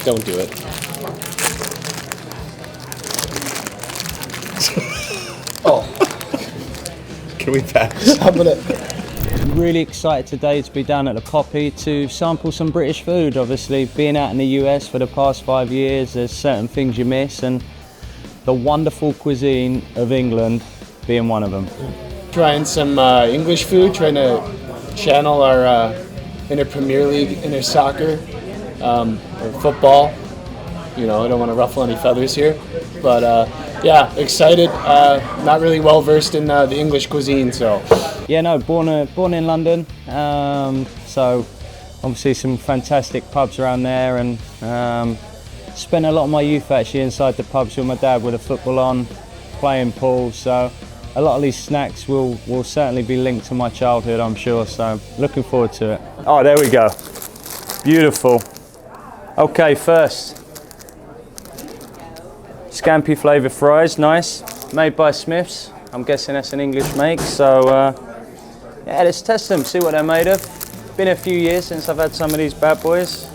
Don't do it. Oh. Can we pass? I'm gonna... Really excited today to be down at the Poppy to sample some British food. Obviously, being out in the US for the past 5 years, there's certain things you miss, and the wonderful cuisine of England being one of them. Trying some English food, trying to channel our inner Premier League, inner soccer, or football. You know, I don't want to ruffle any feathers here, but yeah, excited. Not really well versed in the English cuisine, so. Yeah, no, born in London, so obviously some fantastic pubs around there, and spent a lot of my youth actually inside the pubs with my dad with a football on, playing pool, so a lot of these snacks will certainly be linked to my childhood, I'm sure, so looking forward to it. Oh, there we go. Beautiful. Okay, first, scampi flavoured fries, nice, made by Smith's. I'm guessing that's an English make, so yeah, let's test them, see what they're made of. Been a few years since I've had some of these bad boys.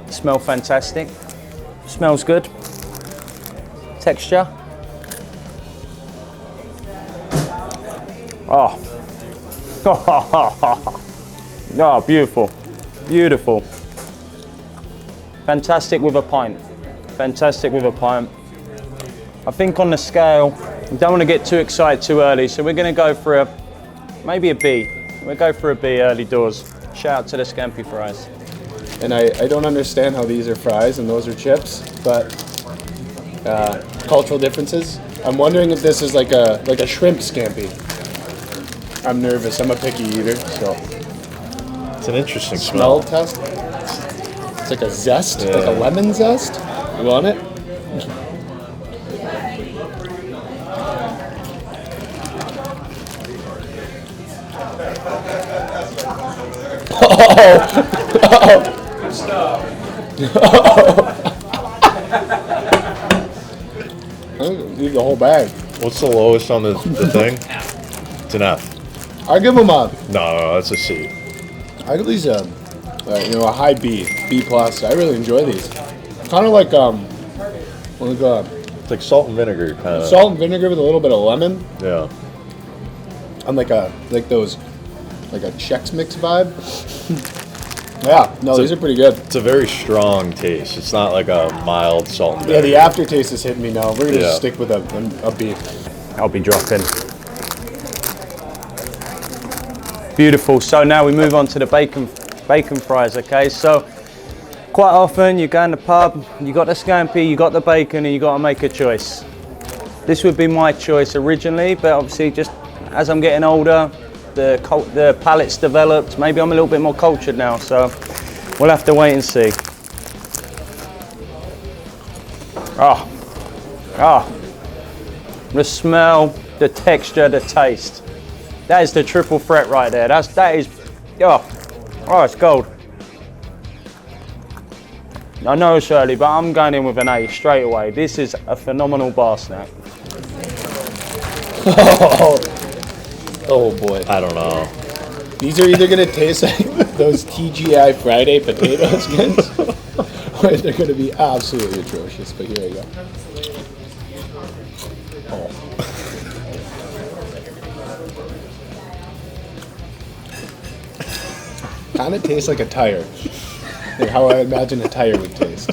Smell fantastic. Smells good. Texture. Oh. Oh, beautiful. Beautiful. Fantastic with a pint. Fantastic with a pint. I think on the scale, we don't want to get too excited too early, so we're going to go for maybe a B. We'll go for a B early doors. Shout out to the scampi fries. And I don't understand how these are fries and those are chips, but cultural differences. I'm wondering if this is like a shrimp scampi. I'm nervous. I'm a picky eater, so. It's an interesting Smell smell. test. It's like a zest, like a lemon zest. You want it? I'm gonna leave the whole bag. What's the lowest on the thing? It's an F. I give them a. No, that's a C. I give these a high B, B plus. I really enjoy these. Kind of like It's like salt and vinegar kind of. salt and vinegar with a little bit of lemon. Yeah. I'm like a Chex Mix vibe. Yeah, no, these are pretty good. It's a very strong taste. It's not like a mild salt and Yeah, vinegar. the aftertaste is hitting me now. We're gonna Yeah. stick with a B. I'll be dropping. Beautiful. So now we move on to the bacon fries, okay? So quite often you go in the pub, you got the scampi, you got the bacon, and you got to make a choice. This would be my choice originally, but obviously just as I'm getting older, the palate's developed. Maybe I'm a little bit more cultured now, so we'll have to wait and see. Ah, the smell, the texture, the taste. That is the triple threat right there. That is, it's gold. I know it's early, but I'm going in with an A straight away. This is a phenomenal bar snack. Oh boy. I don't know. These are either gonna taste like those TGI Friday potato skins, or they're gonna be absolutely atrocious. But here you go. Kind of tastes like a tire, like how I imagine a tire would taste,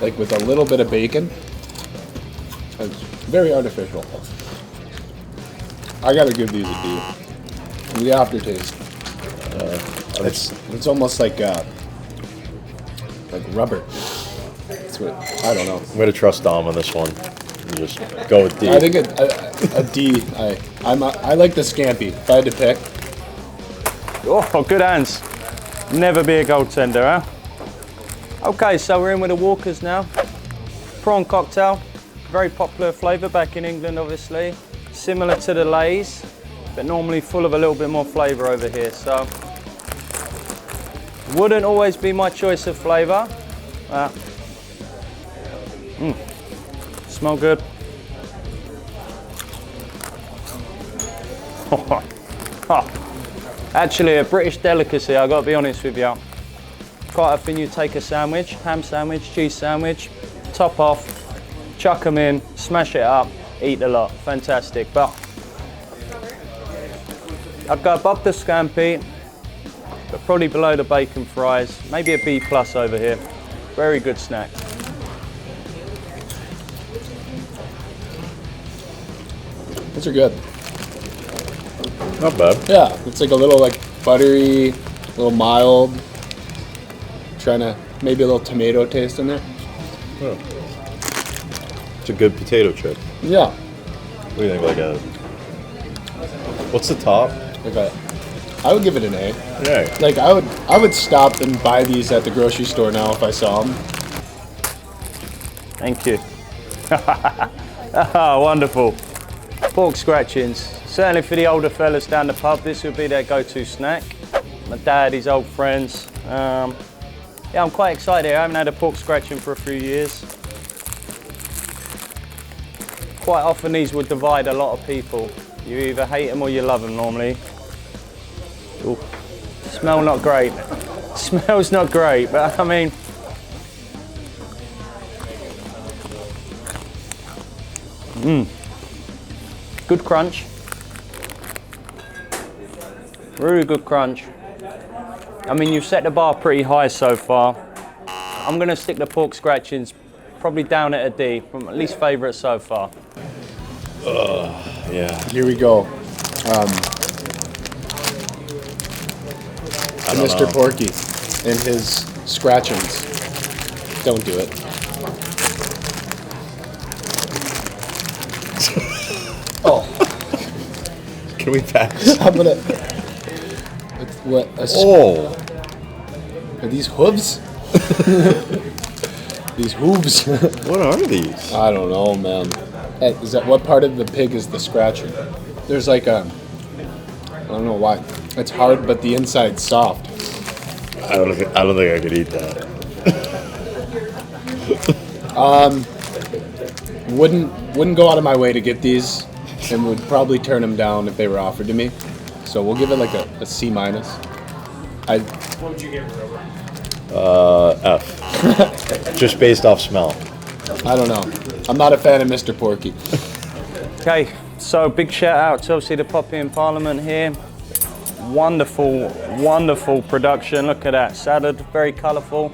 like with a little bit of bacon. It's very artificial. I gotta give these a D. The aftertaste. It's almost like rubber. It's what, I don't know. I'm gonna trust Dom on this one. And just go with D. I think a D. I like the scampi. If I had to pick. Oh, good hands. Never be a goaltender, huh? Okay, so we're in with the Walkers now. Prawn cocktail, very popular flavour back in England, obviously. Similar to the Lays, but normally full of a little bit more flavour over here. So, wouldn't always be my choice of flavour. Smell good. Actually, a British delicacy, I've got to be honest with you. quite often you take a sandwich, ham sandwich, cheese sandwich, top off, chuck them in, smash it up, eat a lot. Fantastic. But I'd go above the scampi, but probably below the bacon fries. Maybe a B+ over here. Very good snack. Those are good. Not bad. Yeah, it's like a little like buttery, a little mild. Trying to maybe a little tomato taste in there. Oh. It's a good potato chip. Yeah. What do you think? Like a. What's the top? Okay. I would give it an A. Yeah. Like I would stop and buy these at the grocery store now if I saw them. Thank you. Oh, wonderful. Pork scratchings. Certainly for the older fellas down the pub, this would be their go-to snack. My dad, his old friends. Yeah, I'm quite excited. I haven't had a pork scratching for a few years. Quite often these would divide a lot of people. You either hate them or you love them normally. Ooh. Smell not great. Smells not great, but I mean, good crunch. Really good crunch. I mean, you've set the bar pretty high so far. I'm gonna stick the pork scratchings probably down at a D, from at least favourite so far. Yeah. Here we go. Mr. Porky and his scratchings. Don't do it. Oh. Can we pass? I'm gonna. What? Oh. Are these hooves? These hooves. What are these? I don't know, man. Is that what part of the pig is the scratching? There's like a. I don't know why. It's hard, but the inside's soft. I don't think I could eat that. Wouldn't go out of my way to get these, and would probably turn them down if they were offered to me. So we'll give it like a C-. What would you give it, Robert? F. Just based off smell. I don't know. I'm not a fan of Mr. Porky. Okay, so big shout out to obviously the Poppy in Parliament here. Wonderful, wonderful production. Look at that salad, very colourful.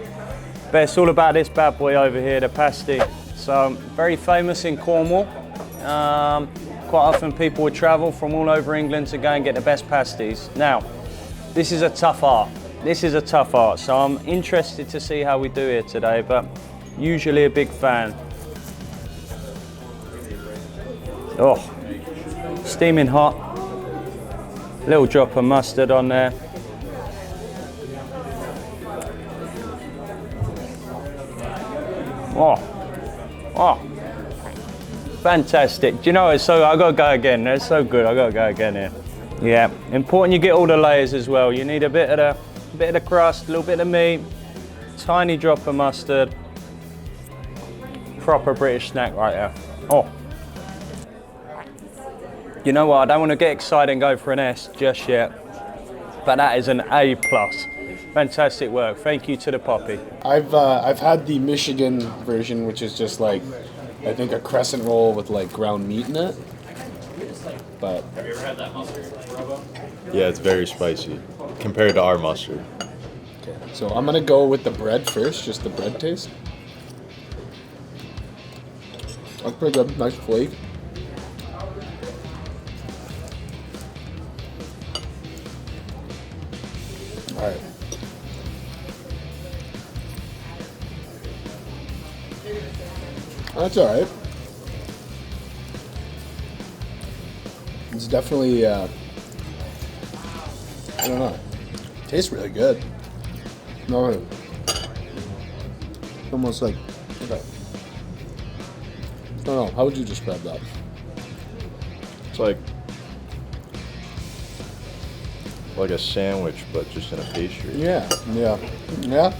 But it's all about this bad boy over here, the pasty. So very famous in Cornwall. Quite often people would travel from all over England to go and get the best pasties. Now, this is a tough art. This is a tough art, so I'm interested to see how we do here today, but usually a big fan. Oh, steaming hot. Little drop of mustard on there. Oh, fantastic. Do you know, it's so, I gotta go again. It's so good, I gotta go again here. Yeah, important you get all the layers as well. You need a bit of the crust, a little bit of meat, tiny drop of mustard. Proper British snack right there. Oh. You know what, I don't want to get excited and go for an S just yet, but that is an A+. Fantastic work, thank you to the Poppy. I've had the Michigan version, which is just like, I think a crescent roll with like ground meat in it. But Have you ever had that mustard, Robo? Yeah, it's very spicy compared to our mustard. okay, so I'm gonna go with the bread first, just the bread taste. That's pretty good, nice flake. All right. That's all right. It's definitely, I don't know. Tastes really good. No, almost like, okay. I don't know. How would you describe that? It's like a sandwich, but just in a pastry. Yeah.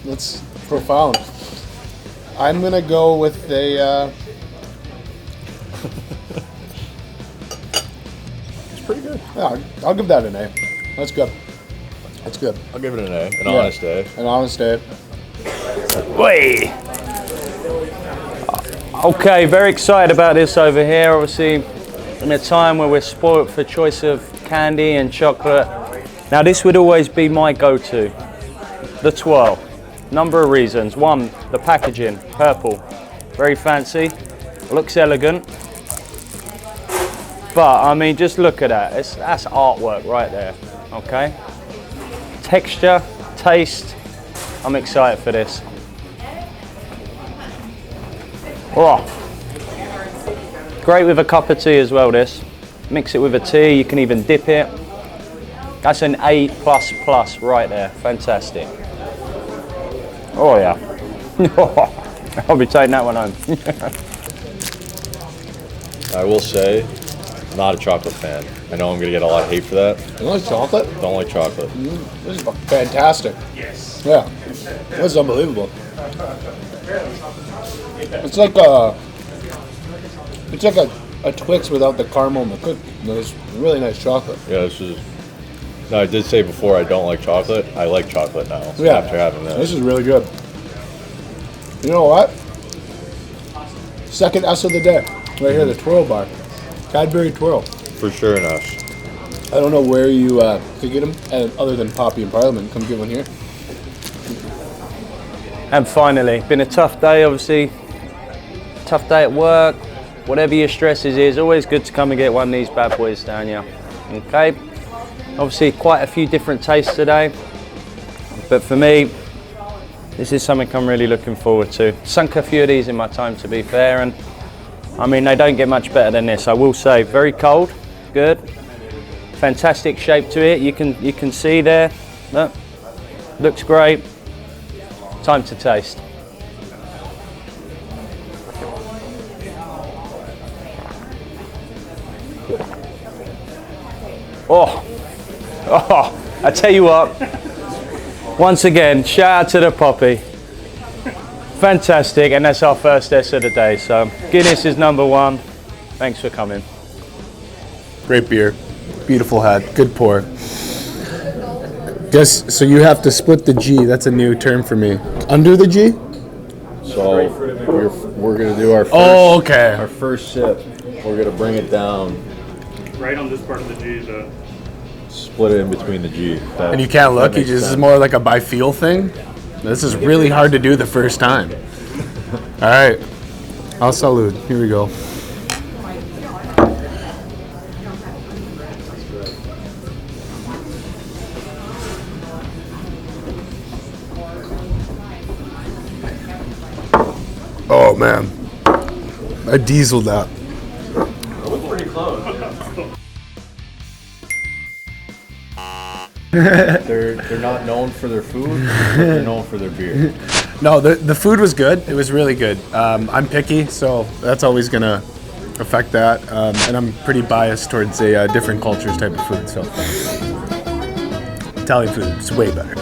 That's profound. I'm gonna go with a. It's pretty good. Yeah, I'll give that an A. That's good. That's good. I'll give it an A, an Yeah. honest A. An honest A. Whey! Okay, very excited about this over here. Obviously, in a time where we're spoiled for choice of candy and chocolate. Now, this would always be my go-to, the twirl. Number of reasons. One, the packaging, purple, very fancy, looks elegant. But I mean, just look at that. That's artwork right there. Okay. Texture, taste. I'm excited for this. Oh, great with a cup of tea as well. This. Mix it with a tea. You can even dip it. That's an A++ right there. Fantastic. Oh yeah. I'll be taking that one home. I will say, not a chocolate fan. I know I'm gonna get a lot of hate for that. You like chocolate? Don't like chocolate. This is fantastic. Yes. Yeah, this is unbelievable. It's like a Twix without the caramel and the cookie. It's really nice chocolate. Yeah, this is. No, I did say before I don't like chocolate. I like chocolate now. Yeah, After having this. This is really good. You know what? Second S of the day, right here, the twirl bar, Cadbury twirl. For sure, Nash. I don't know where you could get them, other than Poppy and Parliament. Come get one here. And finally, been a tough day, obviously. Tough day at work. Whatever your stresses is, always good to come and get one of these bad boys down here. Okay. Obviously, quite a few different tastes today. But for me, this is something I'm really looking forward to. Sunk a few of these in my time, to be fair, and I mean, they don't get much better than this. I will say, very cold, good, fantastic shape to it. You can see there, look, looks great. Time to taste. Oh, I tell you what. Once again, shout out to the Poppy. Fantastic, and that's our first S of the day. So Guinness is number one. Thanks for coming. Great beer, beautiful head, good pour. Guess so. You have to split the G. That's a new term for me. Under the G. So we're gonna do our first, Okay. our first sip. We're gonna bring it down, Right on this part of the G, the split it in between the G. And you can't look. You just is more like a by feel thing. This is really hard to do the first time. All right. Al salud. Here we go. Oh man, I dieseled that. pretty close. They're not known for their food, but they're known for their beer. No, the food was good. It was really good. I'm picky, so that's always gonna affect that. And I'm pretty biased towards a different cultures type of food. So Italian food is way better.